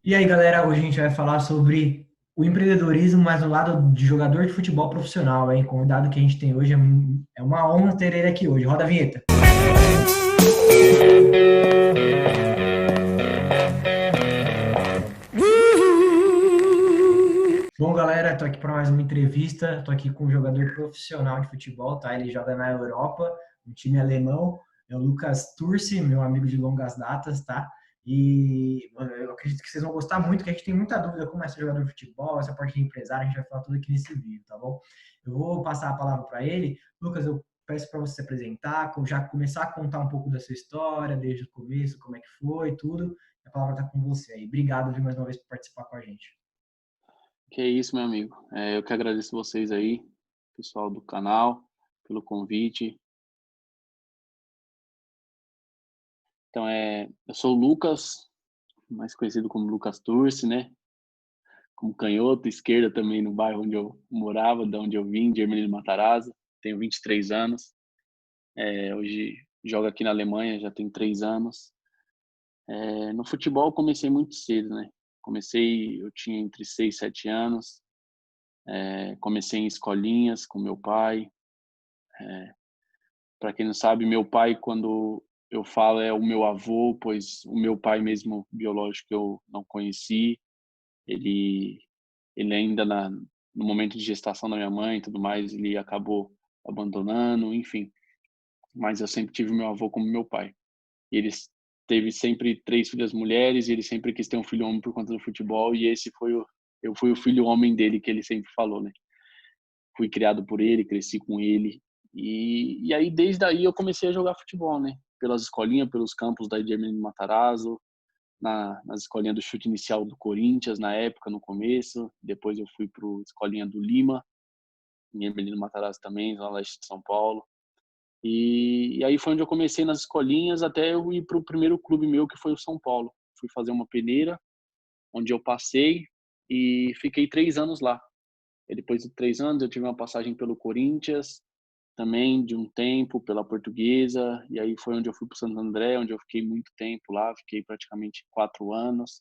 E aí, galera, hoje a gente vai falar sobre o empreendedorismo, mas no lado de jogador de futebol profissional, hein? O convidado que a gente tem hoje é uma honra ter ele aqui hoje. Roda a vinheta. Bom, galera, tô aqui para mais uma entrevista. Tô aqui com um jogador profissional de futebol, tá? Ele joga na Europa, um time alemão. É o Lucas Turci, meu amigo de longas datas, tá? E mano, eu acredito que vocês vão gostar muito, que a gente tem muita dúvida como é ser jogador de futebol, essa parte de empresário, a gente vai falar tudo aqui nesse vídeo, tá bom? Eu vou passar a palavra para ele. Lucas, eu peço para você se apresentar, já começar a contar um pouco da sua história, desde o começo, como é que foi, tudo. A palavra tá com você aí. Obrigado, viu, mais uma vez por participar com a gente. Que é isso, meu amigo. Eu que agradeço vocês aí, pessoal do canal, pelo convite. Então, eu sou o Lucas, mais conhecido como Lucas Turci, né? Como canhoto, esquerda também no bairro onde eu morava, de onde eu vim, de Ermelino Matarazzo. Tenho 23 anos. Hoje jogo aqui na Alemanha, já tenho 3 anos. No futebol eu comecei muito cedo, né? Eu tinha entre 6 e 7 anos. Comecei em escolinhas com meu pai. Para quem não sabe, meu pai, quando eu falo, é o meu avô, pois o meu pai mesmo biológico eu não conheci. Ele, ele ainda no momento de gestação da minha mãe e tudo mais, ele acabou abandonando, enfim. Mas eu sempre tive meu avô como meu pai. E ele teve sempre 3 filhas mulheres e ele sempre quis ter um filho homem por conta do futebol e eu fui o filho homem dele que ele sempre falou, né? Fui criado por ele, cresci com ele. E aí, desde aí, eu comecei a jogar futebol, né? Pelas escolinhas, pelos campos da Hermelino Matarazzo, nas escolinhas do chute inicial do Corinthians, na época, no começo. Depois eu fui para a escolinha do Lima, em Hermelino Matarazzo também, lá leste de São Paulo. E aí foi onde eu comecei nas escolinhas, até eu ir para o primeiro clube meu, que foi o São Paulo. Fui fazer uma peneira, onde eu passei e fiquei 3 anos lá. E depois de 3 anos, eu tive uma passagem pelo Corinthians, também de um tempo pela Portuguesa, e aí foi onde eu fui para o Santo André, onde eu fiquei muito tempo lá, fiquei praticamente 4 anos,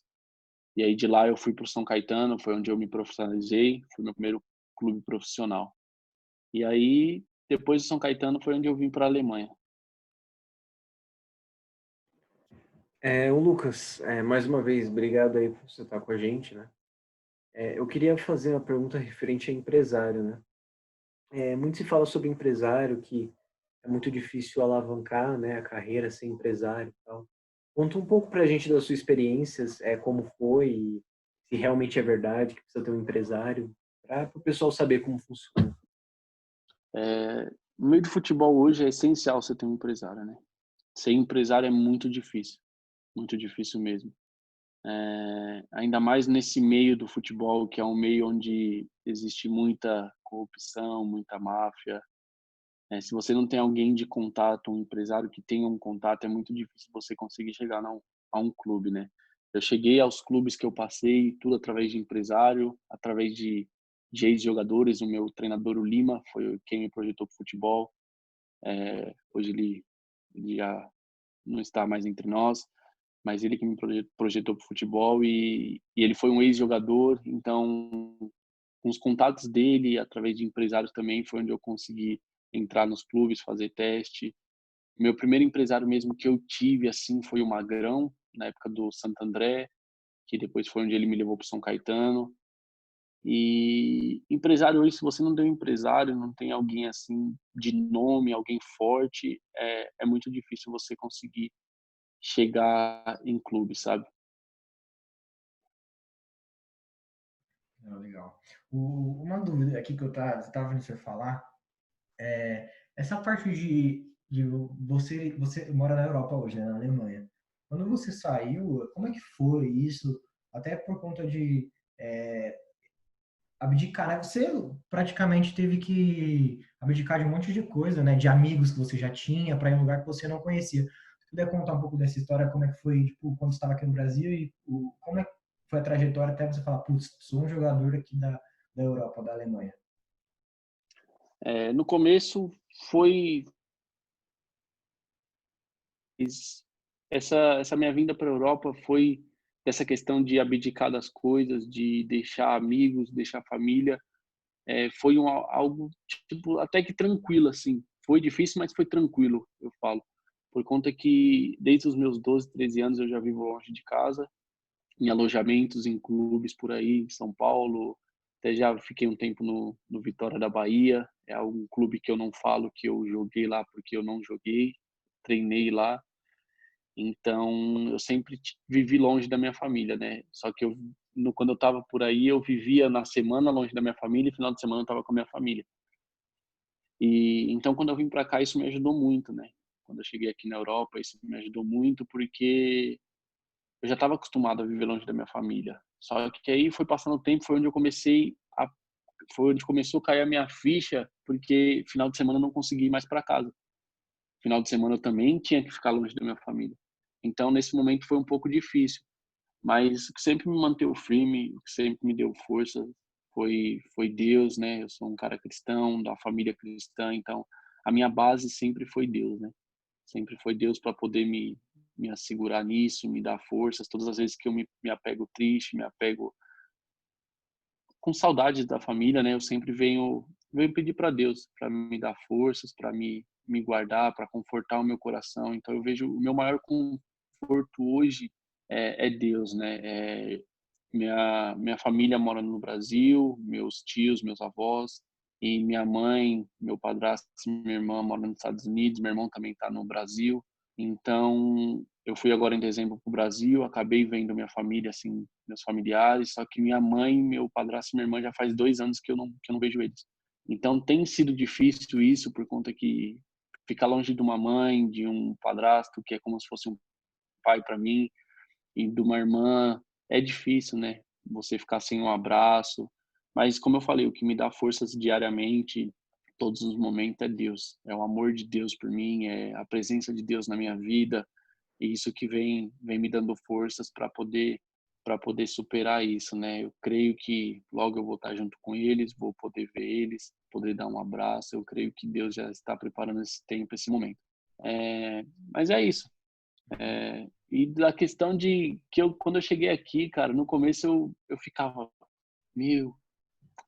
e aí de lá eu fui para o São Caetano, foi onde eu me profissionalizei, foi meu primeiro clube profissional. E aí, depois do São Caetano, foi onde eu vim para a Alemanha. O Lucas, mais uma vez, obrigado aí por você estar com a gente, né? Eu queria fazer uma pergunta referente a empresário, né? Muito se fala sobre empresário, que é muito difícil alavancar, né, a carreira sem empresário e tal. Conta um pouco pra gente das suas experiências, como foi, e se realmente é verdade que precisa ter um empresário, para o pessoal saber como funciona. No meio do futebol hoje é essencial você ter um empresário, né? Ser empresário é muito difícil mesmo. Ainda mais nesse meio do futebol, que é um meio onde existe muita corrupção, muita máfia. Se você não tem alguém de contato, um empresário que tenha um contato, é muito difícil você conseguir chegar a um clube, né? Eu cheguei aos clubes que eu passei, tudo através de empresário, através de ex-jogadores. O meu treinador, o Lima, foi quem me projetou para o futebol. Hoje ele já não está mais entre nós, mas ele que me projetou para o futebol e ele foi um ex-jogador, então com os contatos dele, através de empresários também, foi onde eu consegui entrar nos clubes, fazer teste. Meu primeiro empresário mesmo que eu tive assim foi o Magrão, na época do Santo André, que depois foi onde ele me levou para o São Caetano. E empresário hoje, se você não tem um empresário, não tem alguém assim de nome, alguém forte, é muito difícil você conseguir chegar em clube, sabe? Ah, legal. Uma dúvida aqui que eu tava vendo você falar, essa parte de você mora na Europa hoje, né, na Alemanha. Quando você saiu, como é que foi isso? Até por conta de abdicar, né? Você praticamente teve que abdicar de um monte de coisa, né? De amigos que você já tinha para ir em um lugar que você não conhecia. Se puder contar um pouco dessa história, como é que foi, tipo, quando você estava aqui no Brasil e como é que foi a trajetória até você falar, putz, sou um jogador aqui da Europa, da Alemanha. No começo foi essa minha vinda para a Europa foi essa questão de abdicar das coisas, de deixar amigos, deixar família, foi algo, tipo, até que tranquilo, assim. Foi difícil, mas foi tranquilo, eu falo. Por conta que desde os meus 12, 13 anos eu já vivo longe de casa, em alojamentos, em clubes por aí, em São Paulo. Até já fiquei um tempo no Vitória da Bahia. É um clube que eu não falo que eu joguei lá porque eu não joguei, treinei lá. Então, eu sempre vivi longe da minha família, né? Só que quando eu estava por aí, eu vivia na semana longe da minha família e final de semana eu estava com a minha família. E então, quando eu vim para cá, isso me ajudou muito, né? Quando eu cheguei aqui na Europa, isso me ajudou muito porque eu já estava acostumado a viver longe da minha família. Só que aí foi passando o tempo, foi onde começou a cair a minha ficha, porque final de semana eu não consegui ir mais para casa. Final de semana eu também tinha que ficar longe da minha família. Então, nesse momento foi um pouco difícil, mas o que sempre me manteve firme, o que sempre me deu força foi Deus, né? Eu sou um cara cristão, da família cristã, então a minha base sempre foi Deus, né? Sempre foi Deus para poder me assegurar nisso, me dar forças. Todas as vezes que eu me apego triste, me apego com saudades da família, né? Eu sempre venho pedir para Deus, para me dar forças, para me guardar, para confortar o meu coração. Então eu vejo o meu maior conforto hoje é Deus, né? Minha família mora no Brasil, meus tios, meus avós, e minha mãe, meu padrasto, minha irmã moram nos Estados Unidos, meu irmão também está no Brasil. Então, eu fui agora em dezembro para o Brasil, acabei vendo minha família, assim, meus familiares, só que minha mãe, meu padrasto e minha irmã já faz 2 anos que eu não vejo eles. Então, tem sido difícil isso, por conta que ficar longe de uma mãe, de um padrasto, que é como se fosse um pai para mim, e de uma irmã, é difícil, né? Você ficar sem um abraço. Mas, como eu falei, o que me dá forças diariamente, todos os momentos, é Deus. É o amor de Deus por mim, é a presença de Deus na minha vida. E isso que vem me dando forças para poder superar isso, né? Eu creio que logo eu vou estar junto com eles, vou poder ver eles, poder dar um abraço. Eu creio que Deus já está preparando esse tempo, esse momento. Mas é isso. E da questão de que quando eu cheguei aqui, cara, no começo eu ficava, meu,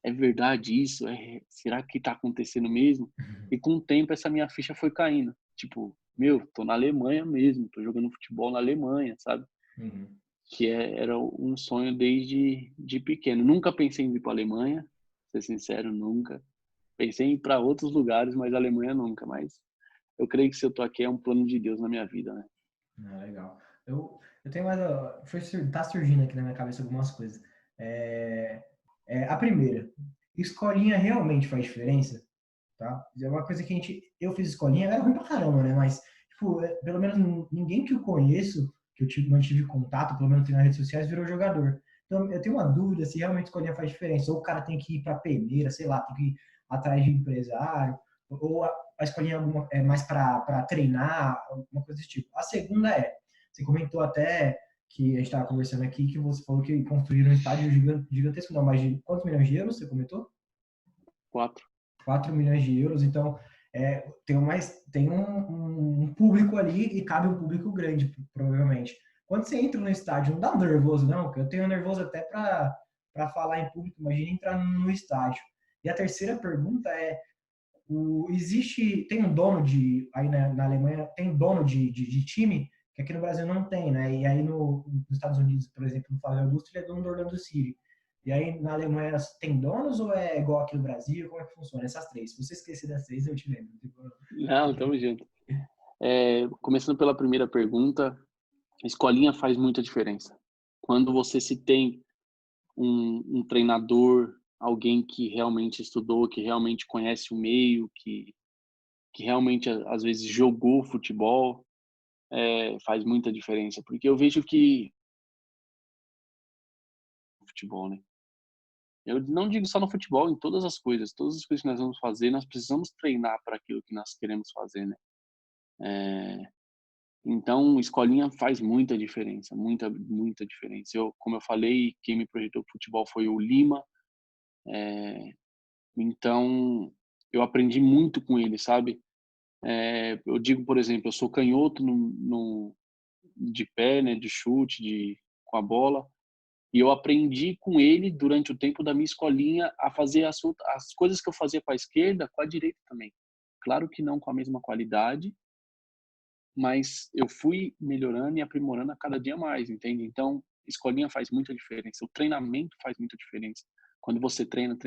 é verdade isso? Será que tá acontecendo mesmo? E com o tempo essa minha ficha foi caindo. Tipo, meu, tô na Alemanha mesmo, tô jogando futebol na Alemanha, sabe? Uhum. Que era um sonho desde de pequeno. Nunca pensei em vir para a Alemanha, ser sincero, nunca. Pensei em ir para outros lugares, mas a Alemanha nunca. Mas eu creio que se eu tô aqui é um plano de Deus na minha vida, né? Legal. Eu tenho mais. Tá surgindo aqui na minha cabeça algumas coisas. A primeira, escolinha realmente faz diferença? Tá? É uma coisa que eu fiz escolinha, era ruim pra caramba, né? Mas, tipo, pelo menos ninguém que eu conheço, que não tive contato, pelo menos nas redes sociais, virou jogador. Então, eu tenho uma dúvida se realmente escolinha faz diferença. Ou o cara tem que ir pra peneira, sei lá, tem que ir atrás de empresário, ou a escolinha é mais para treinar, alguma coisa desse tipo. A segunda você comentou até que a gente estava conversando aqui, que você falou que construíram um estádio gigantesco, não, mas de quantos milhões de euros você comentou? 4. 4 milhões de euros, então tem um público ali e cabe um público grande, provavelmente. Quando você entra no estádio, não dá um nervoso, não, porque eu tenho nervoso até para falar em público, imagina entrar no estádio. E a terceira pergunta tem um dono aí na Alemanha, tem dono de time, que aqui no Brasil não tem, né? E aí nos Estados Unidos, por exemplo, no Flávio Augusto, ele é dono do Orlando City. E aí na Alemanha tem donos ou é igual aqui no Brasil? Como é que funciona? Essas três. Se você esquecer das três, eu te lembro. Não, tamo junto. Começando pela primeira pergunta, a escolinha faz muita diferença. Quando você se tem um treinador, alguém que realmente estudou, que realmente conhece o meio, que realmente às vezes jogou futebol, faz muita diferença. Porque eu vejo que futebol, né? Eu não digo só no futebol, em todas as coisas que nós vamos fazer, nós precisamos treinar para aquilo que nós queremos fazer, né? Então, escolinha faz muita diferença, muita, muita diferença. Como eu falei, quem me projetou o futebol foi o Lima, então eu aprendi muito com ele, sabe? Eu digo, por exemplo, eu sou canhoto de pé, né, de chute, com a bola. E eu aprendi com ele, durante o tempo da minha escolinha, a fazer as coisas que eu fazia com a esquerda, com a direita também. Claro que não com a mesma qualidade, mas eu fui melhorando e aprimorando a cada dia mais, entende? Então, escolinha faz muita diferença. O treinamento faz muita diferença. Quando você treina,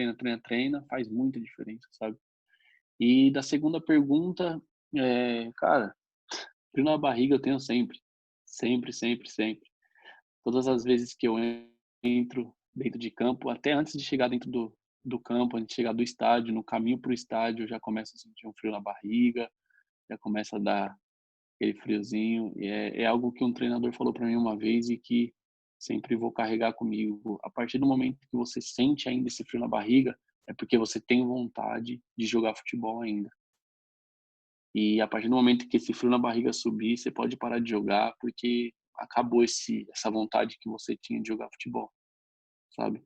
faz muita diferença, sabe? E da segunda pergunta, cara, frio na barriga eu tenho sempre. Sempre, sempre, sempre. Todas as vezes que eu entro dentro de campo, até antes de chegar dentro do campo, antes de chegar do estádio, no caminho para o estádio, eu já começo a sentir um frio na barriga, já começa a dar aquele friozinho. E é algo que um treinador falou para mim uma vez e que sempre vou carregar comigo. A partir do momento que você sente ainda esse frio na barriga, é porque você tem vontade de jogar futebol ainda. E a partir do momento que esse frio na barriga subir, você pode parar de jogar, porque acabou essa vontade que você tinha de jogar futebol, sabe?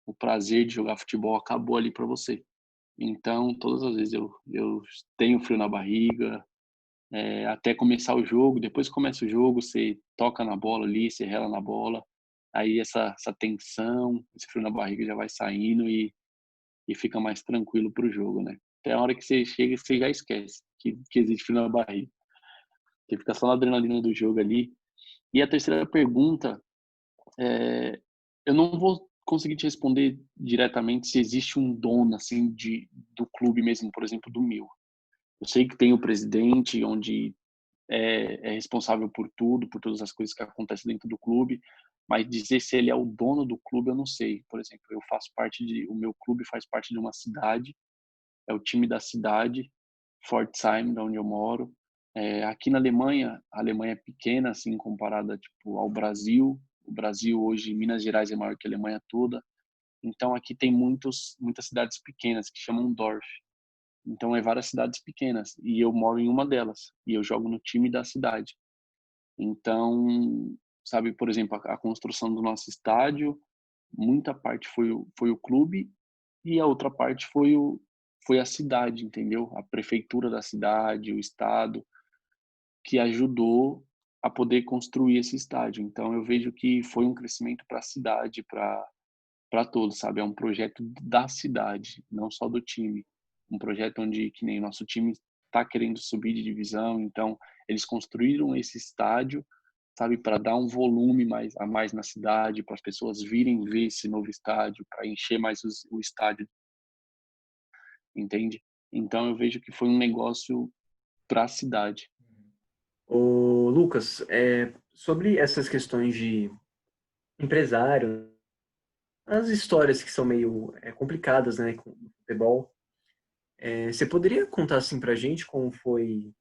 O prazer de jogar futebol acabou ali para você. Então, todas as vezes eu tenho frio na barriga, até começar o jogo. Depois que começa o jogo, você toca na bola ali, você rela na bola, aí essa tensão, esse frio na barriga já vai saindo e fica mais tranquilo pro jogo, né? Até a hora que você chega, você já esquece que existe frio na barriga. Você fica só na adrenalina do jogo ali. E a terceira pergunta, eu não vou conseguir te responder diretamente se existe um dono, assim, do clube mesmo, por exemplo, do meu. Eu sei que tem o presidente, onde é responsável por tudo, por todas as coisas que acontecem dentro do clube, mas dizer se ele é o dono do clube, eu não sei. Por exemplo, o meu clube faz parte de uma cidade, é o time da cidade, Pforzheim, da onde eu moro. Aqui na Alemanha, a Alemanha é pequena, assim, comparada, tipo, ao Brasil. O Brasil hoje, Minas Gerais é maior que a Alemanha toda. Então, aqui tem muitas cidades pequenas que chamam Dorf. Então, é várias cidades pequenas. E eu moro em uma delas. E eu jogo no time da cidade. Então, sabe, por exemplo, a construção do nosso estádio, muita parte foi o clube e a outra parte foi a cidade, entendeu? A prefeitura da cidade, o estado, que ajudou a poder construir esse estádio. Então, eu vejo que foi um crescimento para a cidade, para todos, sabe? É um projeto da cidade, não só do time. Um projeto onde, que nem nosso time está querendo subir de divisão, então eles construíram esse estádio, sabe, para dar um volume a mais na cidade, para as pessoas virem ver esse novo estádio, para encher mais o estádio, entende? Então eu vejo que foi um negócio para a cidade. Ô, Lucas, sobre essas questões de empresário, as histórias que são meio complicadas, né, com o futebol, você poderia contar assim pra gente como foi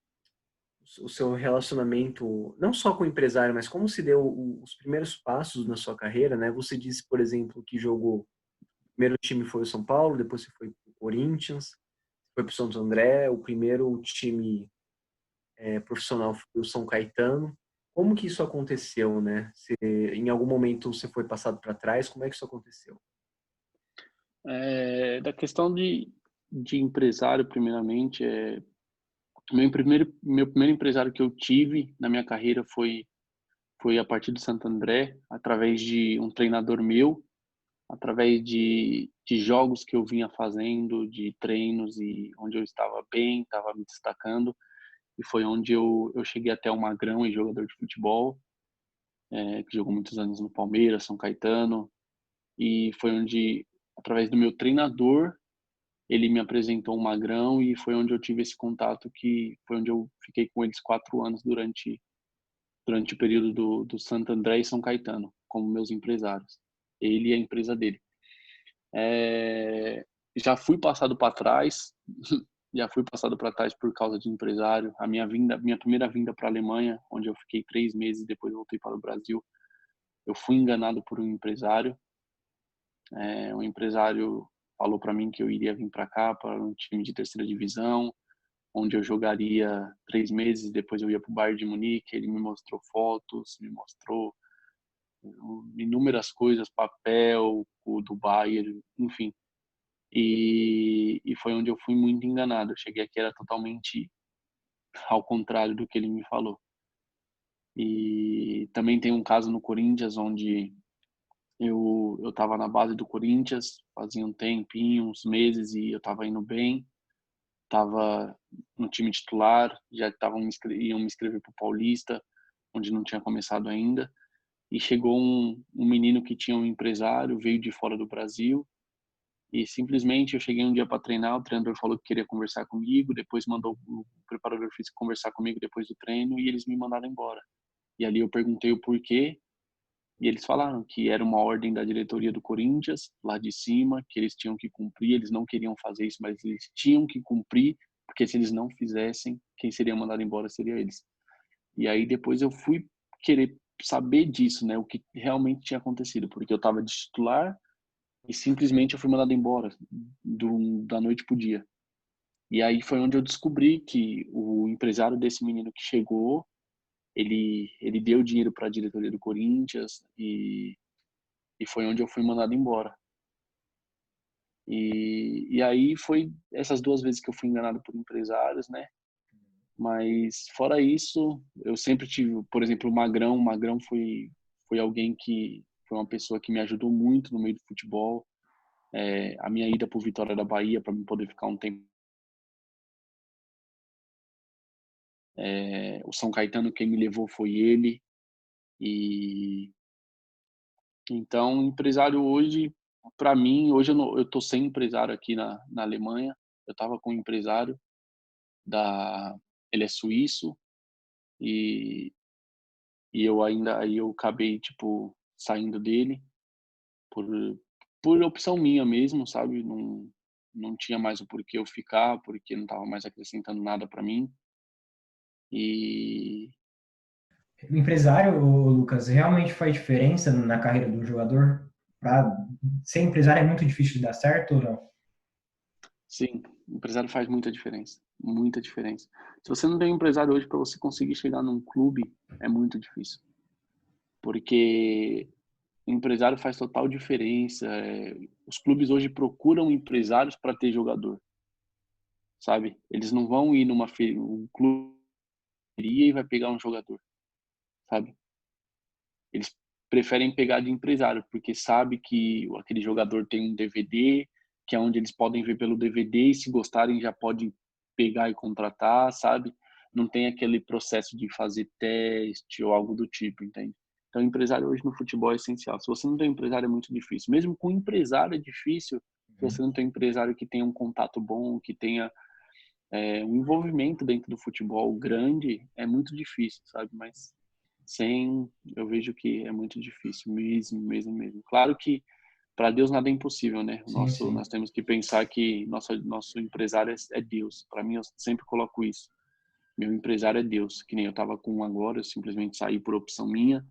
o seu relacionamento, não só com o empresário, mas como se deu os primeiros passos na sua carreira, né? Você disse, por exemplo, que jogou, o primeiro time foi o São Paulo, depois você foi para o Corinthians, foi para o Santo André, o primeiro time profissional foi o São Caetano. Como que isso aconteceu, né? Em algum momento você foi passado para trás, como é que isso aconteceu? Da questão de empresário, primeiramente, meu primeiro empresário que eu tive na minha carreira foi a partir do Santo André, através de um treinador meu, através de jogos que eu vinha fazendo, de treinos e onde eu estava bem, estava me destacando, e foi onde eu cheguei até o Magrão, jogador de futebol, que jogou muitos anos no Palmeiras, São Caetano, e foi onde, através do meu treinador, ele me apresentou o Magrão e foi onde eu tive esse contato, que foi onde eu fiquei com eles 4 anos durante o período do Santo André e São Caetano, como meus empresários. Ele e a empresa dele. Já fui passado para trás, já fui passado para trás por causa de empresário. Minha primeira vinda para a Alemanha, onde eu fiquei 3 meses, depois voltei para o Brasil, eu fui enganado por um empresário. Um empresário falou para mim que eu iria vir para cá, para um time de terceira divisão, onde eu jogaria 3 meses, depois eu ia para o Bayern de Munique. Ele me mostrou fotos, me mostrou inúmeras coisas, papel, o do Bayern, enfim. E foi onde eu fui muito enganado. Eu cheguei aqui, era totalmente ao contrário do que ele me falou. E também tem um caso no Corinthians onde eu estava na base do Corinthians fazia um tempinho, uns meses, e eu estava indo bem, estava no time titular, já iam me inscrever para o Paulista, onde não tinha começado ainda, e chegou um menino que tinha um empresário, veio de fora do Brasil, e simplesmente eu cheguei um dia para treinar, o treinador falou que queria conversar comigo, depois mandou o preparador físico conversar comigo depois do treino, e eles me mandaram embora. E ali eu perguntei o porquê, e eles falaram que era uma ordem da diretoria do Corinthians, lá de cima, que eles tinham que cumprir, eles não queriam fazer isso, mas eles tinham que cumprir, porque se eles não fizessem, quem seria mandado embora seria eles. E aí depois eu fui querer saber disso, né, o que realmente tinha acontecido, porque eu estava de titular e simplesmente eu fui mandado embora da noite pro dia. E aí foi onde eu descobri que o empresário desse menino que chegou, ele deu dinheiro para a diretoria do Corinthians e foi onde eu fui mandado embora. E aí foi essas 2 vezes que eu fui enganado por empresários, né? Mas fora isso, eu sempre tive, por exemplo, o Magrão foi alguém que foi uma pessoa que me ajudou muito no meio do futebol. A minha ida para o Vitória da Bahia para me poder ficar um tempo. O São Caetano quem me levou foi ele. E então, empresário hoje, para mim, hoje eu tô sem empresário aqui na Alemanha. Eu tava com um empresário ele é suíço e aí eu acabei tipo saindo dele por por opção minha mesmo, sabe? Não tinha mais o porquê eu ficar, porque não tava mais acrescentando nada para mim. E O empresário, ô, Lucas, realmente faz diferença na carreira do jogador? Para ser empresário é muito difícil de dar certo ou não? sim, o empresário faz muita diferença, muita diferença. Se você não tem um empresário hoje, para você conseguir chegar num clube é muito difícil, porque o empresário faz total diferença. Os clubes hoje procuram empresários para ter jogador, sabe? Eles não vão ir numa feira, um clube e vai pegar um jogador, sabe? Eles preferem pegar de empresário, porque sabe que aquele jogador tem um DVD, que é onde eles podem ver pelo DVD e se gostarem já podem pegar e contratar, sabe? Não tem aquele processo de fazer teste ou algo do tipo, entende? Então, empresário hoje no futebol é essencial. Se você não tem empresário é muito difícil. Mesmo com empresário é difícil, se você não tem empresário que tenha um contato bom, que tenha um envolvimento dentro do futebol grande, é muito difícil, sabe? Mas sem, eu vejo que é muito difícil, mesmo, mesmo, mesmo. Claro que para Deus nada é impossível, né? Sim, sim. Nós temos que pensar que nosso empresário é Deus. Para mim, eu sempre coloco isso. Meu empresário é Deus. Que nem eu estava com um agora, eu simplesmente saí por opção minha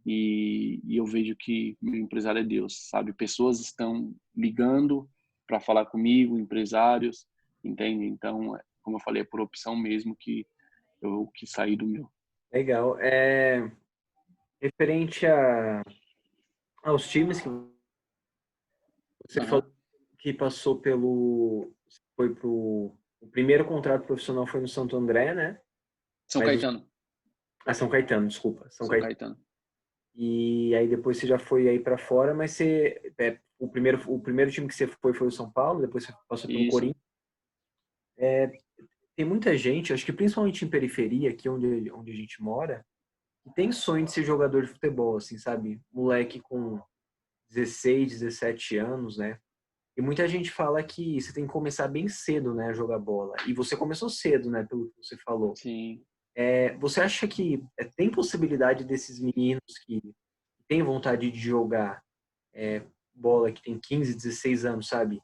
e eu vejo que meu empresário é Deus, sabe? Pessoas estão ligando para falar comigo, empresários, entende? Então, como eu falei, é por opção mesmo que eu que saí do meu. Legal. Referente aos times que você falou Aham. que passou foi pro o primeiro contrato profissional foi no Santo André, né? São Mas Caetano. São Caetano, desculpa, São São Caetano. Caetano. E aí depois você já foi aí para fora, mas o primeiro time que você foi o São Paulo, depois você passou pelo Isso. Corinthians. Tem muita gente, acho que principalmente em periferia, aqui onde a gente mora, que tem sonho de ser jogador de futebol, assim, sabe? Moleque com 16, 17 anos, né? E muita gente fala que você tem que começar bem cedo, né, a jogar bola. E você começou cedo, né, pelo que você falou. Sim. Você acha que tem possibilidade desses meninos que têm vontade de jogar bola, que tem 15, 16 anos, sabe?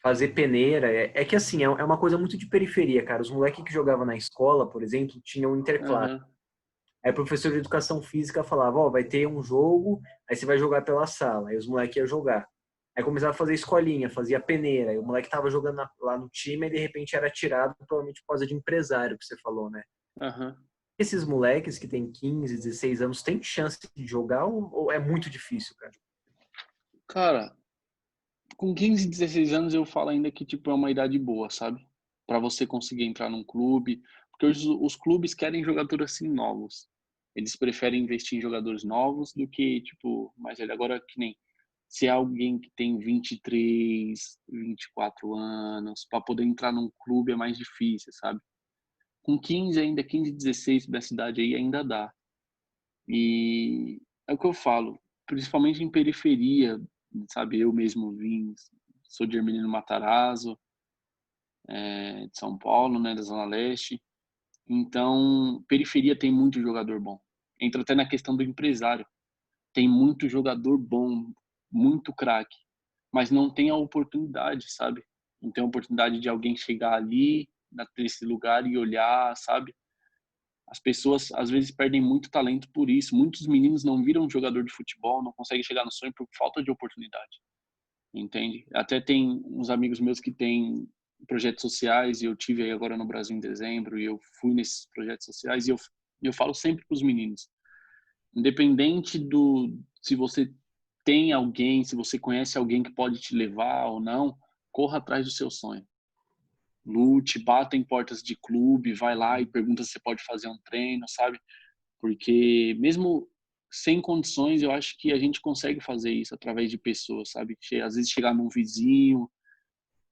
Fazer peneira. É que assim, é uma coisa muito de periferia, cara. Os moleques que jogavam na escola, por exemplo, tinham interclasse. Aham. Aí o professor de educação física falava, ó, vai ter um jogo, aí você vai jogar pela sala. Aí os moleques iam jogar. Aí começava a fazer escolinha, fazia peneira. Aí o moleque tava jogando lá no time e de repente era tirado, provavelmente por causa de empresário, que você falou, né? Aham. Esses moleques que têm 15, 16 anos têm chance de jogar ou é muito difícil, cara? Cara, com 15, 16 anos eu falo ainda que tipo é uma idade boa, sabe? Para você conseguir entrar num clube, porque hoje os clubes querem jogadores assim novos. Eles preferem investir em jogadores novos do que, tipo, mais velho. Agora, que nem se é alguém que tem 23, 24 anos, para poder entrar num clube é mais difícil, sabe? Com 15 ainda, 15, 16 da cidade aí ainda dá. E é o que eu falo, principalmente em periferia, sabe? Eu mesmo sou de Ermelino Matarazzo, de São Paulo, né, da Zona Leste. Então, periferia tem muito jogador bom. Entra até na questão do empresário. Tem muito jogador bom, muito craque, mas não tem a oportunidade, sabe? Não tem a oportunidade de alguém chegar ali, nesse lugar e olhar, sabe? As pessoas às vezes perdem muito talento por isso. Muitos meninos não viram jogador de futebol, não conseguem chegar no sonho por falta de oportunidade, entende? Até tem uns amigos meus que têm projetos sociais e eu tive aí agora no Brasil em dezembro e eu fui nesses projetos sociais e eu falo sempre para os meninos, independente do se você tem alguém, se você conhece alguém que pode te levar ou não, corra atrás do seu sonho. Lute, bata em portas de clube, vai lá e pergunta se você pode fazer um treino, sabe? Porque mesmo sem condições, eu acho que a gente consegue fazer isso através de pessoas, sabe? Às vezes chegar num vizinho,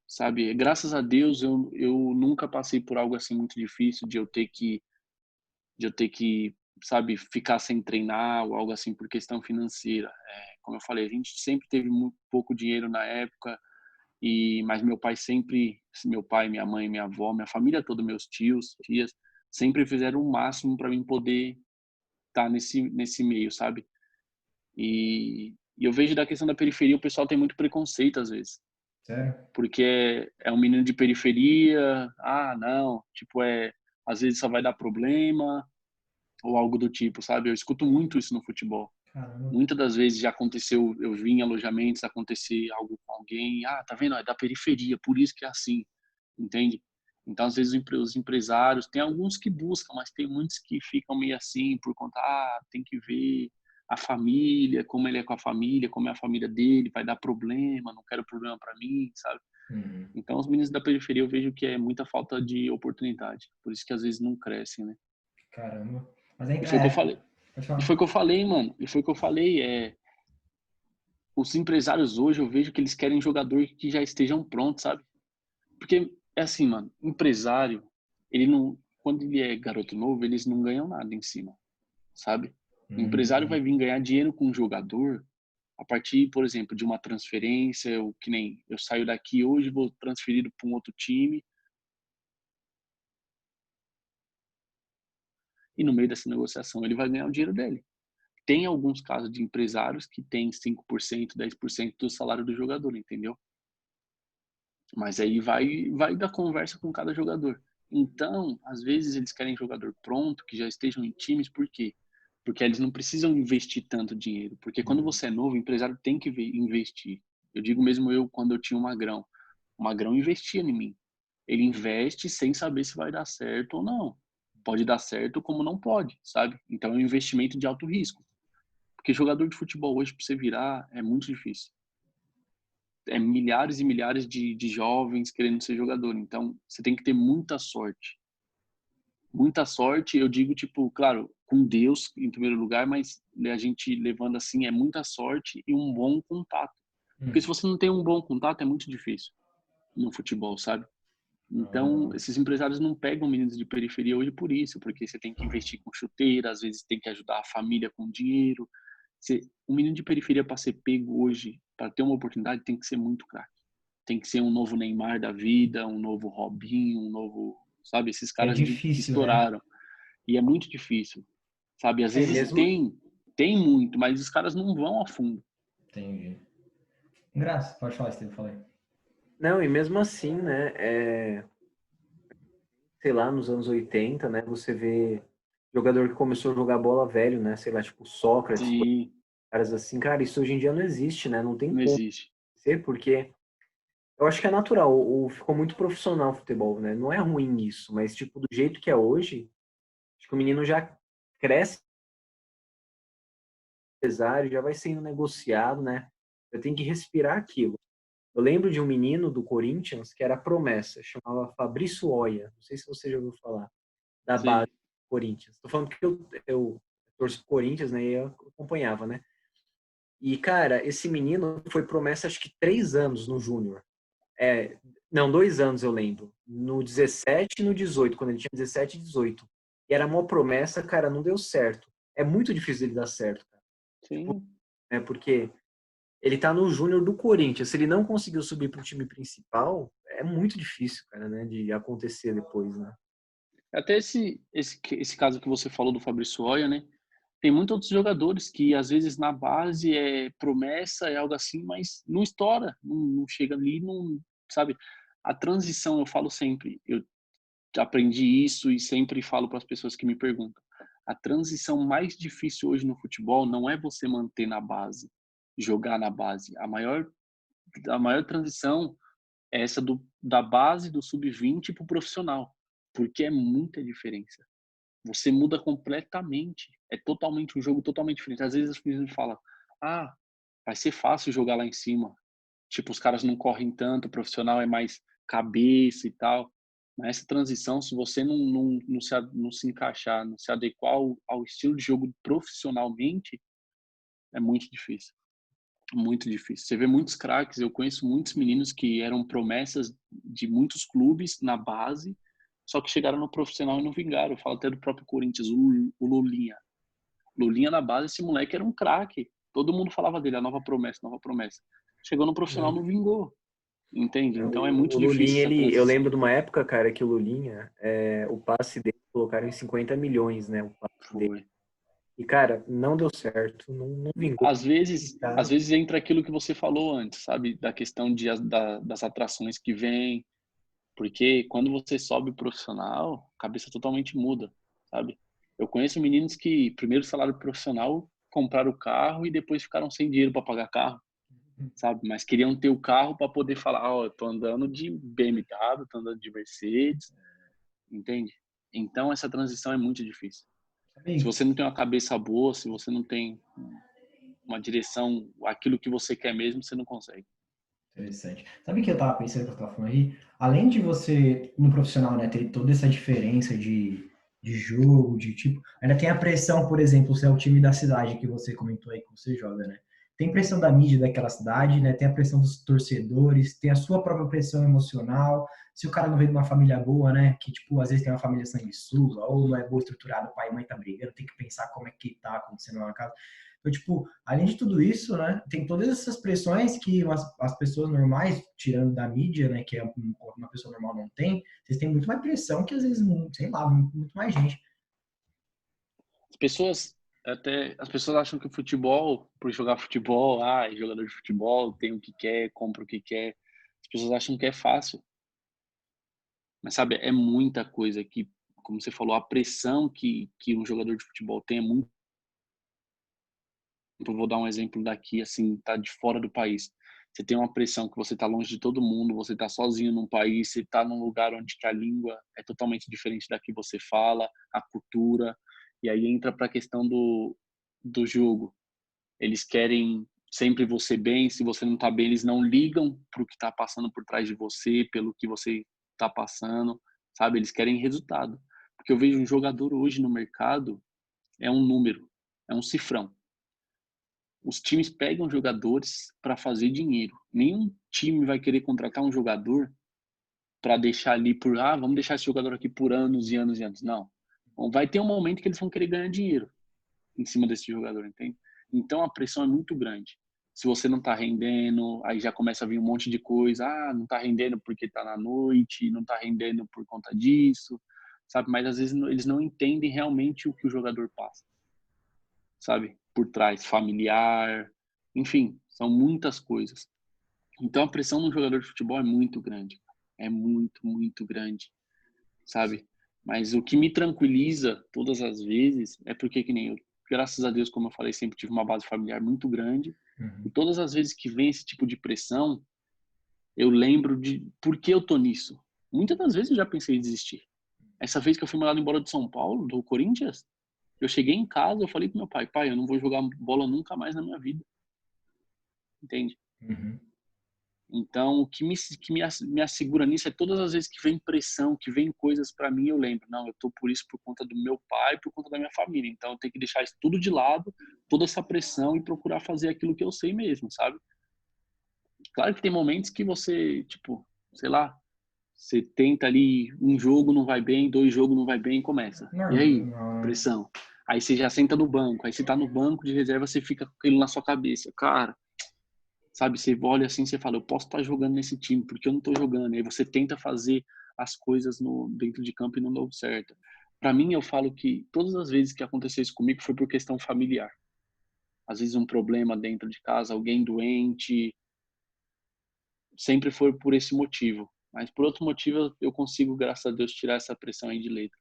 sabe? Graças a Deus eu nunca passei por algo assim muito difícil de eu ter que, sabe, ficar sem treinar ou algo assim por questão financeira. Como eu falei, a gente sempre teve muito pouco dinheiro na época, mas meu pai, minha mãe, minha avó, minha família toda, meus tios, tias, sempre fizeram o máximo para mim poder estar nesse meio, sabe? E eu vejo da questão da periferia, o pessoal tem muito preconceito às vezes. Sério? Porque é um menino de periferia, não, tipo, às vezes só vai dar problema, ou algo do tipo, sabe? Eu escuto muito isso no futebol. Caramba. Muitas das vezes já aconteceu, eu vi em alojamentos acontecer algo com alguém, tá vendo? É da periferia, por isso que é assim, entende? Então, às vezes, os empresários, tem alguns que buscam, mas tem muitos que ficam meio assim, por conta, tem que ver a família, como ele é com a família, como é a família dele, vai dar problema, não quero problema para mim, sabe? Uhum. Então, os meninos da periferia eu vejo que é muita falta de oportunidade, por isso que às vezes não crescem, né? Caramba. Mas aí, E foi o que eu falei. pode E foi o falar. que eu falei, mano. E foi o que eu falei. Os empresários hoje eu vejo que eles querem jogador que já estejam prontos, sabe? Porque é assim, mano, empresário, ele não, quando ele é garoto novo, eles não ganham nada em cima, sabe? O empresário Entendi. vai vir ganhar dinheiro com o jogador a partir, por exemplo, de uma transferência, ou que nem eu saio daqui hoje, vou transferido para um outro time, e no meio dessa negociação ele vai ganhar o dinheiro dele. Tem alguns casos de empresários que têm 5%, 10% do salário do jogador, entendeu? Mas aí vai da conversa com cada jogador. Então, às vezes eles querem jogador pronto, que já estejam em times, por quê? Porque eles não precisam investir tanto dinheiro. Porque quando Uhum. você é novo, o empresário tem que investir. Eu digo mesmo eu, quando eu tinha o Magrão investia em mim. Ele investe sem saber se vai dar certo ou não. Pode dar certo como não pode, sabe? Então é um investimento de alto risco. Porque jogador de futebol hoje, para você virar, é muito difícil. Milhares e milhares de jovens querendo ser jogador. Então, você tem que ter muita sorte. Muita sorte, eu digo, tipo, claro, com Deus em primeiro lugar, mas a gente levando assim, é muita sorte e um bom contato. Porque se Hum. você não tem um bom contato, é muito difícil no futebol, sabe? Não, Então, legal. esses empresários não pegam meninos de periferia hoje por isso, porque você tem que investir com chuteira, às vezes tem que ajudar a família com dinheiro. Um menino de periferia para ser pego hoje, para ter uma oportunidade, tem que ser muito craque. Tem que ser um novo Neymar da vida, um novo Robinho, um novo, sabe, esses É caras que difícil, né? estouraram. E é muito difícil, sabe? Às É vezes mesmo, tem muito, mas os caras não vão a fundo. Entendi. Graças, pode falar, Steve, falei. não, e mesmo assim, né, sei lá, nos anos 80, né, você vê jogador que começou a jogar bola velho, né, sei lá, tipo Sócrates, Sim, caras assim, cara, isso hoje em dia não existe, né, não tem não como existe. ser, porque eu acho que é natural, ficou muito profissional o futebol, né, não é ruim isso, mas, tipo, do jeito que é hoje, acho que o menino já cresce empresário, já vai sendo negociado, né, eu tenho que respirar aquilo. Eu lembro de um menino do Corinthians que era promessa, chamava Fabrício Oia, não sei se você já ouviu falar, da base Sim, do Corinthians. Estou falando porque eu torço pro Corinthians, né? E eu acompanhava, né? E, cara, esse menino foi promessa, acho que 3 anos no Júnior. Não, 2 anos eu lembro. No 17 e no 18, quando ele tinha 17 e 18. E era uma promessa, cara, não deu certo. É muito difícil ele dar certo, cara. Tipo, Sim. porque ele tá no Júnior do Corinthians. Se ele não conseguiu subir pro time principal, é muito difícil, cara, né? De acontecer depois, né? Até esse caso que você falou do Fabrício Oia, né? Tem muitos outros jogadores que, às vezes, na base é promessa, é algo assim, mas não estoura, não chega ali, não, sabe? A transição, eu falo sempre, eu aprendi isso e sempre falo para as pessoas que me perguntam. A transição mais difícil hoje no futebol não é você manter na base, jogar na base. A maior transição é essa da base do sub-20 para o profissional, porque é muita diferença. Você muda completamente. É totalmente um jogo totalmente diferente. Às vezes as pessoas me falam: "Ah, vai ser fácil jogar lá em cima. Tipo, os caras não correm tanto, o profissional é mais cabeça e tal". Mas essa transição, se você não se encaixar, não se adequar ao estilo de jogo profissionalmente, é muito difícil. Muito difícil. Você vê muitos craques, eu conheço muitos meninos que eram promessas de muitos clubes na base, só que chegaram no profissional e não vingaram. Eu falo até do próprio Corinthians, o Lulinha. Lulinha na base, esse moleque era um craque. Todo mundo falava dele, a nova promessa, nova promessa. Chegou no profissional, não vingou. Entende? Então é O muito Lulinha, difícil essa eu transição. lembro de uma época, cara, que o Lulinha, o passe dele colocaram em 50 milhões, né? O passe dele. Foi. E, cara, não deu certo, não vingou. Às vezes entra aquilo que você falou antes, sabe? Da questão das atrações que vem. Porque quando você sobe profissional, a cabeça totalmente muda, sabe? Eu conheço meninos que, primeiro salário profissional, compraram o carro e depois ficaram sem dinheiro para pagar carro, sabe? Mas queriam ter o carro para poder falar: ó, eu tô andando de BMW, tô andando de Mercedes, entende? Então essa transição é muito difícil. Se Sabe, você não tem uma cabeça boa, se você não tem uma direção, aquilo que você quer mesmo, você não consegue. interessante. Sabe o que eu tava pensando que eu tava falando aí? Além de você, no profissional, né, ter toda essa diferença de jogo, de tipo, ainda tem a pressão, por exemplo, se é o time da cidade que você comentou aí que você joga, né? Tem pressão da mídia daquela cidade, né? Tem a pressão dos torcedores, tem a sua própria pressão emocional. Se o cara não vem de uma família boa, né? Que, tipo, às vezes tem uma família sanguessuga, ou não é boa estruturada, o pai e mãe tá brigando, tem que pensar como é que tá acontecendo na casa. Então, tipo, além de tudo isso, né, tem todas essas pressões que as pessoas normais, tirando da mídia, né, que é uma pessoa normal não tem, vocês têm muito mais pressão que às vezes, sei lá, muito mais gente. As pessoas acham que o futebol, por jogar futebol, jogador de futebol, tem o que quer, compra o que quer. As pessoas acham que é fácil. Mas sabe, é muita coisa que, como você falou, a pressão que um jogador de futebol tem é muito. Eu vou dar um exemplo daqui, assim, tá de fora do país. Você tem uma pressão que você tá longe de todo mundo, você tá sozinho num país, você tá num lugar onde que a língua é totalmente diferente da que você fala, a cultura, e aí entra para a questão do jogo. Eles querem sempre você bem, se você não tá bem, eles não ligam pro que tá passando por trás de você, pelo que você tá passando, sabe? Eles querem resultado. Porque eu vejo um jogador hoje no mercado, é um número, é um cifrão. Os times pegam jogadores para fazer dinheiro. Nenhum time vai querer contratar um jogador para deixar ali vamos deixar esse jogador aqui por anos e anos e anos. Não. Bom, vai ter um momento que eles vão querer ganhar dinheiro em cima desse jogador, entende? Então a pressão é muito grande. Se você não tá rendendo, aí já começa a vir um monte de coisa. Não tá rendendo porque tá na noite, não tá rendendo por conta disso, sabe? Mas às vezes eles não entendem realmente o que o jogador passa, sabe? Por trás, familiar, enfim, são muitas coisas. Então a pressão no jogador de futebol é muito grande, é muito, muito grande, sabe? Mas o que me tranquiliza todas as vezes é porque, que nem eu, graças a Deus, como eu falei, sempre tive uma base familiar muito grande. E Uhum. todas as vezes que vem esse tipo de pressão, eu lembro de por que eu tô nisso. Muitas das vezes eu já pensei em desistir. Essa vez que eu fui mandado embora de São Paulo, do Corinthians, eu cheguei em casa, eu falei pro meu pai, pai, eu não vou jogar bola nunca mais na minha vida. Entende? Uhum. Então, o que me assegura nisso é todas as vezes que vem pressão, que vem coisas para mim, eu lembro, não, eu tô por isso por conta do meu pai, por conta da minha família. Então, eu tenho que deixar isso tudo de lado, toda essa pressão e procurar fazer aquilo que eu sei mesmo, sabe? Claro que tem momentos que você, tipo, sei lá, você tenta ali, um jogo não vai bem, 2 jogos não vai bem, começa. E aí? Normal. Pressão. Aí você já senta no banco, aí você tá no banco de reserva, você fica com aquilo na sua cabeça. Cara, sabe, você olha assim, você fala, eu posso estar jogando nesse time, porque eu não tô jogando. Aí você tenta fazer as coisas dentro de campo e não deu certo. Para mim, eu falo que todas as vezes que aconteceu isso comigo foi por questão familiar. Às vezes um problema dentro de casa, alguém doente, sempre foi por esse motivo. Mas por outro motivo, eu consigo, graças a Deus, tirar essa pressão aí de letra.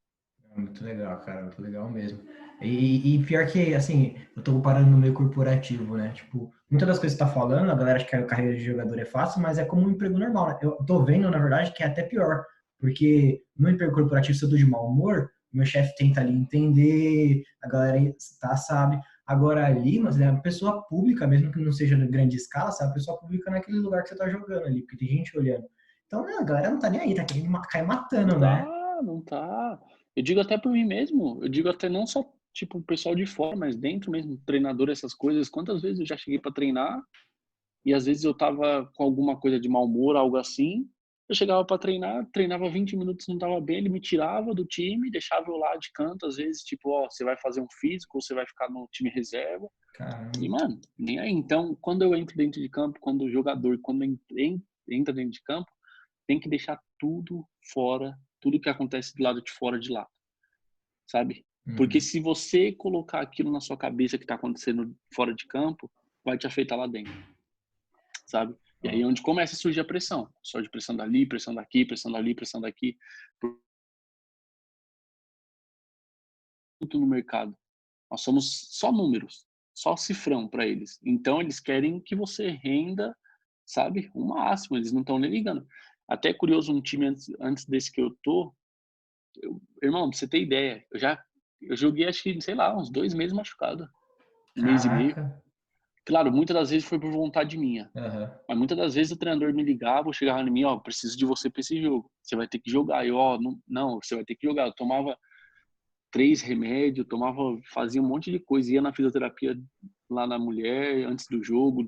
Muito legal, cara, muito legal mesmo. E pior que, assim, eu tô parando no meio corporativo, né? Tipo, muitas das coisas que você tá falando, a galera acha que a carreira de jogador é fácil, mas é como um emprego normal, né? Eu tô vendo, na verdade, que é até pior, porque no emprego corporativo, se eu tô de mau humor, meu chefe tenta ali entender, a galera sabe. Agora ali, mas é uma pessoa pública, mesmo que não seja de grande escala, sabe? A pessoa pública naquele lugar que você tá jogando ali, porque tem gente olhando. Então, né, a galera não tá nem aí, tá querendo cair Não matando, né? tá, não tá. Eu digo até por mim mesmo. Eu digo até não só, tipo, o pessoal de fora, mas dentro mesmo, treinador, essas coisas. Quantas vezes eu já cheguei para treinar e às vezes eu tava com alguma coisa de mau humor, algo assim. Eu chegava para treinar, treinava 20 minutos, não tava bem, ele me tirava do time, deixava eu lá de canto, às vezes, tipo, ó, você vai fazer um físico, ou você vai ficar no time reserva. E, Caramba. mano, nem aí. Então, quando eu entro dentro de campo, quando o jogador, quando entra dentro de campo, tem que deixar tudo fora, tudo que acontece do lado de fora de lá, sabe? Porque Uhum. se você colocar aquilo na sua cabeça que tá acontecendo fora de campo, vai te afetar lá dentro, sabe? E aí é onde começa a surgir a pressão. Só de pressão dali, pressão daqui, pressão dali, pressão daqui. Tudo no mercado. Nós somos só números, só cifrão para eles. Então eles querem que você renda, sabe? O máximo, eles não estão nem ligando. Até é curioso, um time antes desse que eu tô, irmão, pra você ter ideia, eu joguei acho que, sei lá, uns 2 meses machucado. 1 mês e meio. Caraca. Claro, muitas das vezes foi por vontade minha. Aham. Mas muitas das vezes o treinador me ligava, ou chegava em mim, ó, preciso de você pra esse jogo. Você vai ter que jogar. Eu, ó, não, você vai ter que jogar. Eu tomava 3 remédios, fazia um monte de coisa. Ia na fisioterapia lá na mulher, antes do jogo,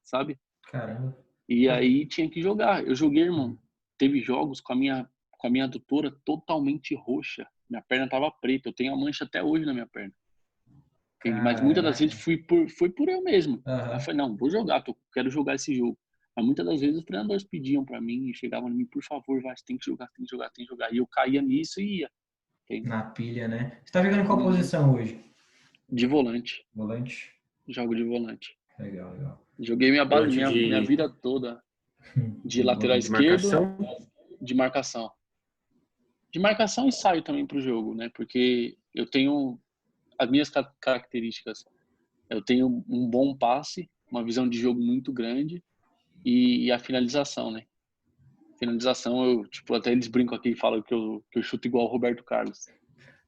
sabe? Caramba. E Pô. aí tinha que jogar. Eu joguei, irmão. Teve jogos com a minha adutora totalmente roxa. Minha perna tava preta. Eu tenho a mancha até hoje na minha perna. Entende? Mas muitas das vezes Caraca. foi por eu mesmo. Aí eu Aham. falei, não, vou jogar, quero jogar esse jogo. Mas muitas das vezes os treinadores pediam para mim e chegavam em mim, por favor, vai, você tem que jogar, tem que jogar, tem que jogar. E eu caía nisso e ia. Entende? Na pilha, né? Você tá jogando em qual Uhum. posição hoje? De volante. Volante? Jogo de volante. Legal, legal. Joguei minha base, Volante minha de, vida toda de lateral de Volante. esquerdo, marcação? de marcação. De marcação e saio também pro jogo, né? Porque eu tenho as minhas características. Eu tenho um bom passe, uma visão de jogo muito grande e a finalização, né? Finalização, tipo, até eles brincam aqui e falam que eu chuto igual o Roberto Carlos.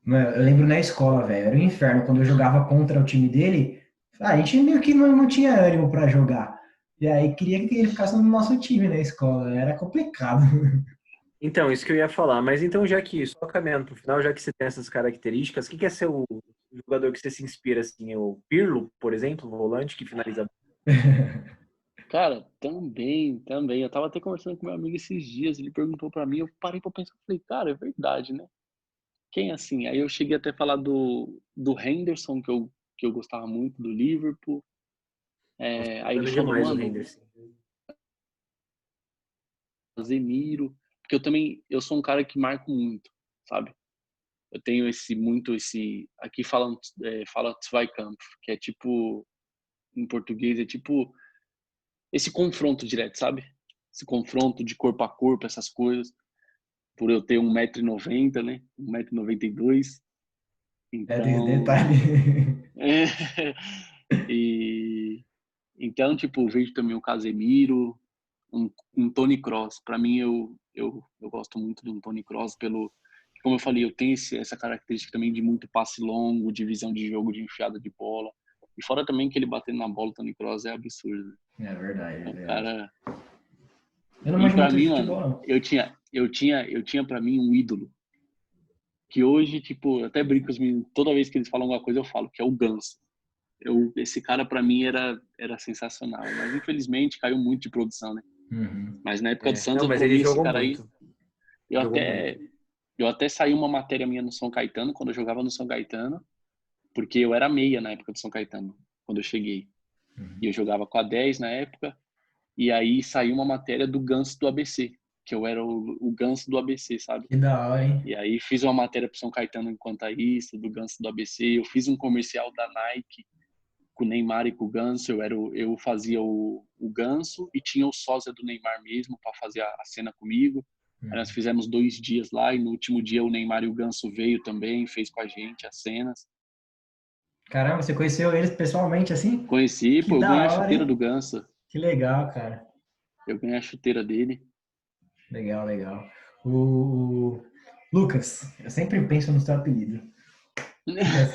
Mano, eu lembro na escola, velho, era um inferno. Quando eu jogava contra o time dele, a gente meio que não tinha ânimo pra jogar. E aí queria que ele ficasse no nosso time na escola. Era complicado. Então, isso que eu ia falar. Mas então, já que, só caminhando para o final, já que você tem essas características, o que é ser o jogador que você se inspira, assim? É o Pirlo, por exemplo, o volante que finaliza. Cara, também, também. Eu tava até conversando com meu amigo esses dias, ele perguntou pra mim, eu parei pra pensar, falei, cara, é verdade, né? Quem assim? Aí eu cheguei até a falar do Henderson, que eu gostava muito, do Liverpool. Nossa, Aí ele jogando falou, demais o mano, Henderson. Casemiro, porque eu sou um cara que marco muito, sabe? Eu tenho aqui fala Zweikampf, que é tipo, em português, é tipo esse confronto direto, sabe? Esse confronto de corpo a corpo, essas coisas. Por eu ter 1,90 m, né? 1,92 m. É, tem esse Então, detalhe. é, e então, tipo, eu vejo também o Casemiro, um Toni Kroos. Para mim, eu gosto muito do Toni Kroos como eu falei, eu tenho essa característica também de muito passe longo, de visão de jogo, de enfiada de bola. E fora também que ele batendo na bola, o Toni Kroos é absurdo. É verdade, é É um verdade. cara. Eu não E manjo pra muito de mim, futebol, mano, não. eu tinha para mim um ídolo que hoje, tipo, eu até brinco com os meninos, toda vez que eles falam alguma coisa eu falo, que é o Ganso. Esse cara pra mim era sensacional, mas infelizmente caiu muito de produção, né? Uhum. Mas na época do É. Santos, Não, eu, mas pra ele mim, esse jogou cara aí, muito. eu Jogou muito. até, eu até saí uma matéria minha no São Caetano, quando eu jogava no São Caetano, porque eu era meia na época do São Caetano, quando eu cheguei. E eu jogava com a 10 na época, e aí saiu uma matéria do Ganso do ABC, que eu era o Ganso do ABC, sabe? Que da hora, hein? E aí fiz uma matéria pro São Caetano enquanto isso, do Ganso do ABC, eu fiz um comercial da Nike com o Neymar e com o Ganso, eu fazia o Ganso e tinha o sósia do Neymar mesmo para fazer a cena comigo. Aí nós fizemos 2 dias lá e no último dia o Neymar e o Ganso veio também, fez com a gente as cenas. Caramba, você conheceu eles pessoalmente assim? Conheci, Que pô, eu ganhei da a hora, chuteira do hein? Ganso, Que legal, cara. eu ganhei a chuteira dele. Legal, legal. O Lucas, eu sempre penso no seu apelido. Lucas.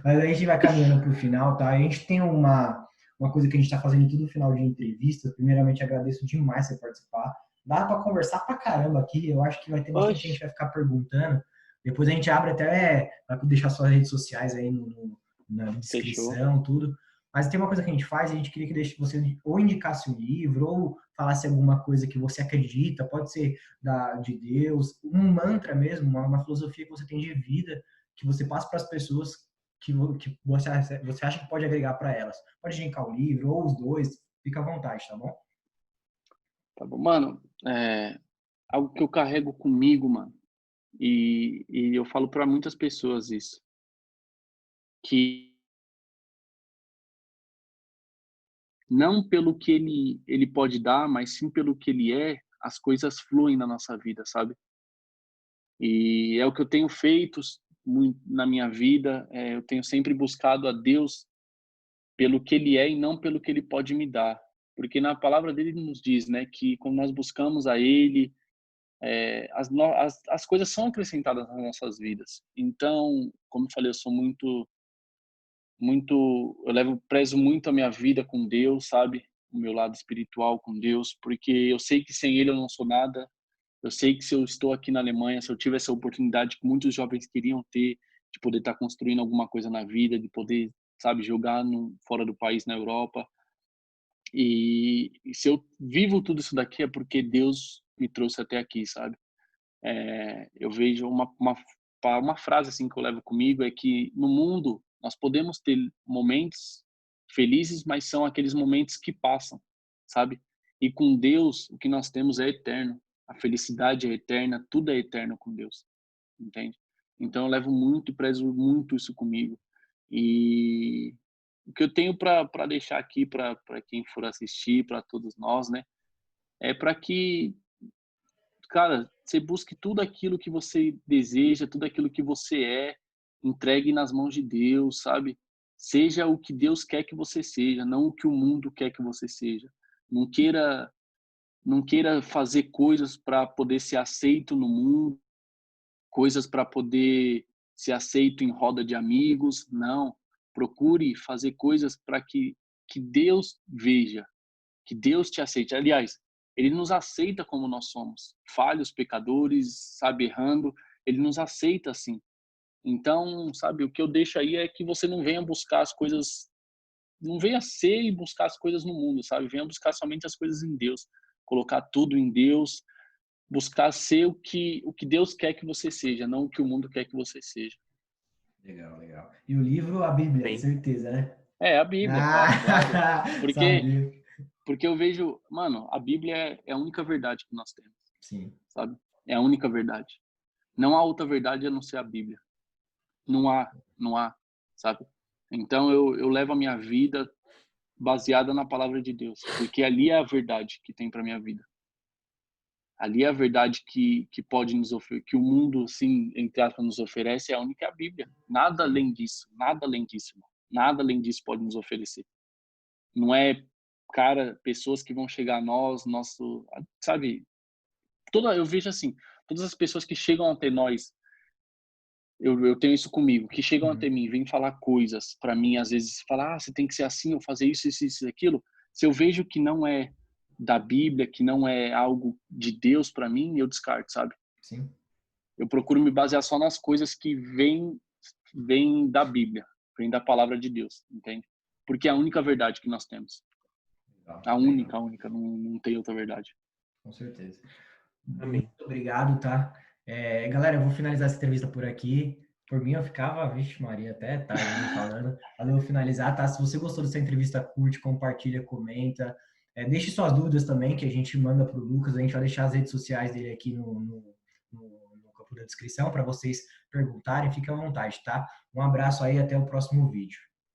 Mas a gente vai caminhando para o final, tá? A gente tem uma coisa que a gente está fazendo tudo no final de entrevista. Primeiramente, agradeço demais você participar. Dá para conversar pra caramba aqui. Eu acho que vai ter bastante gente Oxe, que vai ficar perguntando. Depois a gente abre até para deixar suas redes sociais aí na fechou. descrição, tudo. Mas tem uma coisa que a gente faz, a gente queria que você ou indicasse um livro, ou falasse alguma coisa que você acredita, pode ser de Deus, um mantra mesmo, uma filosofia que você tem de vida, que você passa para as pessoas que você acha que pode agregar para elas. Pode indicar o livro ou os dois, fica à vontade, tá bom? Tá bom, mano, algo que eu carrego comigo, mano, e eu falo para muitas pessoas isso, que não pelo que ele pode dar, mas sim pelo que ele é, as coisas fluem na nossa vida, sabe? E é o que eu tenho feito na minha vida, eu tenho sempre buscado a Deus pelo que ele é e não pelo que ele pode me dar. Porque na palavra dele nos diz, né, que quando nós buscamos a ele, as coisas são acrescentadas nas nossas vidas. Então, como eu falei, eu sou prezo muito a minha vida com Deus, sabe? O meu lado espiritual com Deus, porque eu sei que sem ele eu não sou nada. Eu sei que se eu estou aqui na Alemanha, se eu tive essa oportunidade que muitos jovens queriam ter, de poder estar construindo alguma coisa na vida, de poder, sabe, jogar fora do país, na Europa. E se eu vivo tudo isso daqui é porque Deus me trouxe até aqui, sabe? Eu vejo uma frase assim que eu levo comigo é que no mundo nós podemos ter momentos felizes, mas são aqueles momentos que passam, sabe? E com Deus o que nós temos é eterno. A felicidade é eterna, tudo é eterno com Deus, entende? Então eu levo muito e prezo muito isso comigo. E o que eu tenho para deixar aqui para quem for assistir, para todos nós, né, é para que, cara, você busque tudo aquilo que você deseja, tudo aquilo que você entregue nas mãos de Deus, sabe? Seja o que Deus quer que você seja, não o que o mundo quer que você seja. Não queira, não queira fazer coisas para poder ser aceito no mundo, coisas para poder ser aceito em roda de amigos, não. Procure fazer coisas para que Deus veja, que Deus te aceite. Aliás, ele nos aceita como nós somos, falhos, pecadores, sabe, errando, ele nos aceita assim. Então, sabe, o que eu deixo aí é que você não venha buscar as coisas, não venha ser e buscar as coisas no mundo, sabe? Venha buscar somente as coisas em Deus, colocar tudo em Deus, buscar ser o que Deus quer que você seja, não o que o mundo quer que você seja. Legal, legal. E o livro, a Bíblia, Bem, certeza, né? É, a Bíblia, claro. Ah, Porque, sabia. porque eu vejo, mano, a Bíblia é a única verdade que nós temos, Sim. sabe? É a única verdade. Não há outra verdade a não ser a Bíblia. Não há, sabe? Então eu levo a minha vida baseada na palavra de Deus, porque ali é a verdade que tem para minha vida. Ali é a verdade que pode nos oferecer, que o mundo, sim, entre aspas, nos oferece, é a única Bíblia. Nada Sim. além disso, nada além disso, irmão. Nada além disso pode nos oferecer. Não é, cara, pessoas que vão chegar a nós, nosso, sabe? Eu vejo assim, todas as pessoas que chegam até nós, eu tenho isso comigo, que chegam até Uhum. mim, vêm falar coisas para mim, às vezes falar, você tem que ser assim, ou fazer isso, isso, isso, aquilo. Se eu vejo que da Bíblia, que não é algo de Deus para mim, eu descarto, sabe? Sim. Eu procuro me basear só nas coisas que vêm da Bíblia, vêm da palavra de Deus, entende? Porque é a única verdade que nós temos. Legal, A legal. única, não tem outra verdade. Com certeza. Amém. Muito obrigado, tá? Galera, eu vou finalizar essa entrevista por aqui. Por mim, eu ficava, vixe Maria, até tarde ali falando. Mas eu vou finalizar, tá? Se você gostou dessa entrevista, curte, compartilha, comenta. Deixe suas dúvidas também, que a gente manda para o Lucas. A gente vai deixar as redes sociais dele aqui no campo da descrição para vocês perguntarem. Fique à vontade, tá? Um abraço aí, até o próximo vídeo.